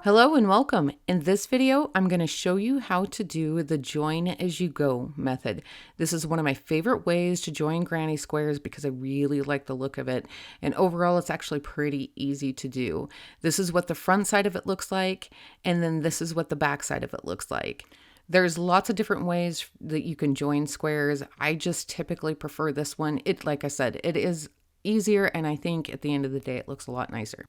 Hello and welcome. In this video, I'm going to show you how to do the join as you go method. This is one of my favorite ways to join granny squares because I really like the look of it. And overall, it's actually pretty easy to do. This is what the front side of it looks like. And then this is what the back side of it looks like. There's lots of different ways that you can join squares. I just typically prefer this one. Like I said, it is easier. And I think at the end of the day, it looks a lot nicer.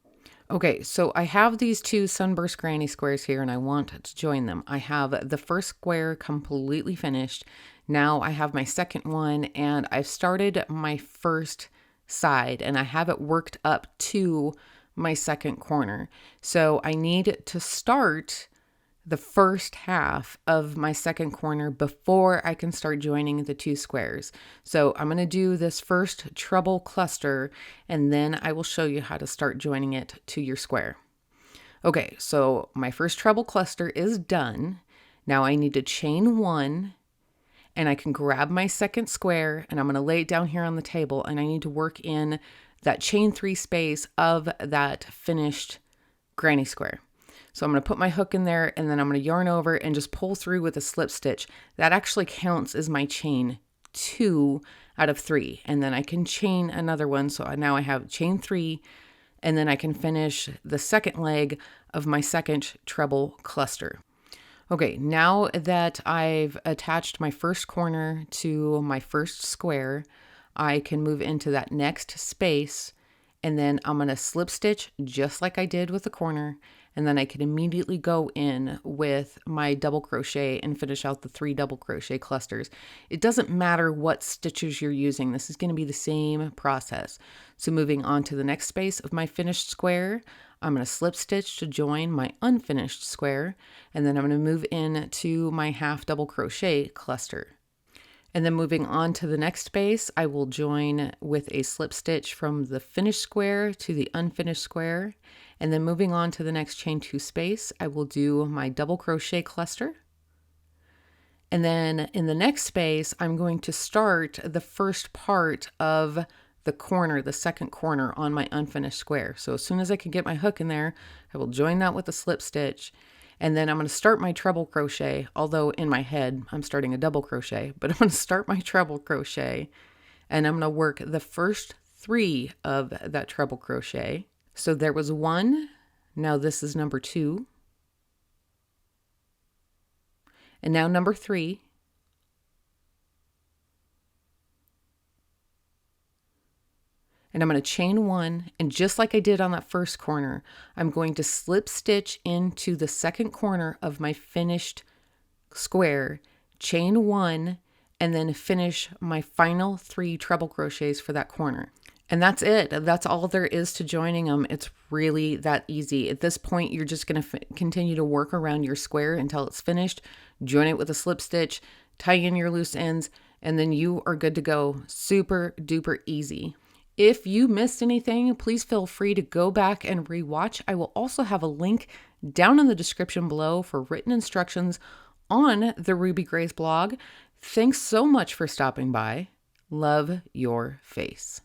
Okay, so I have these two sunburst granny squares here and I want to join them. I have the first square completely finished. Now I have my second one and I've started my first side and I have it worked up to my second corner. So I need to start the first half of my second corner before I can start joining the two squares. So I'm going to do this first treble cluster and then I will show you how to start joining it to your square. Okay, so my first treble cluster is done. Now I need to chain one and I can grab my second square and I'm going to lay it down here on the table and I need to work in that chain three space of that finished granny square. So I'm going to put my hook in there and then I'm going to yarn over and just pull through with a slip stitch. That actually counts as my chain 2 out of 3. And then I can chain another one. So now I have chain 3 and then I can finish the second leg of my second treble cluster. Okay, now that I've attached my first corner to my first square, I can move into that next space and then I'm going to slip stitch just like I did with the corner. And then I can immediately go in with my double crochet and finish out the 3 double crochet clusters. It doesn't matter what stitches you're using. This is going to be the same process. So moving on to the next space of my finished square, I'm going to slip stitch to join my unfinished square. And then I'm going to move in to my half double crochet cluster. And then moving on to the next space, I will join with a slip stitch from the finished square to the unfinished square. And then moving on to the next chain 2 space, I will do my double crochet cluster. And then in the next space, I'm going to start the first part of the corner, the second corner on my unfinished square. So as soon as I can get my hook in there, I will join that with a slip stitch. And then I'm going to start my treble crochet, although in my head, I'm starting a double crochet, but I'm going to start my treble crochet and I'm going to work the first 3 of that treble crochet. So there was 1, now this is number 2, and now number 3, and I'm going to chain 1, and just like I did on that first corner, I'm going to slip stitch into the second corner of my finished square, chain 1, and then finish my final 3 treble crochets for that corner. And that's it. That's all there is to joining them. It's really that easy. At this point, you're just going to continue to work around your square until it's finished. Join it with a slip stitch, tie in your loose ends, and then you are good to go. Super duper easy. If you missed anything, please feel free to go back and rewatch. I will also have a link down in the description below for written instructions on the Ruby Grace blog. Thanks so much for stopping by. Love your face.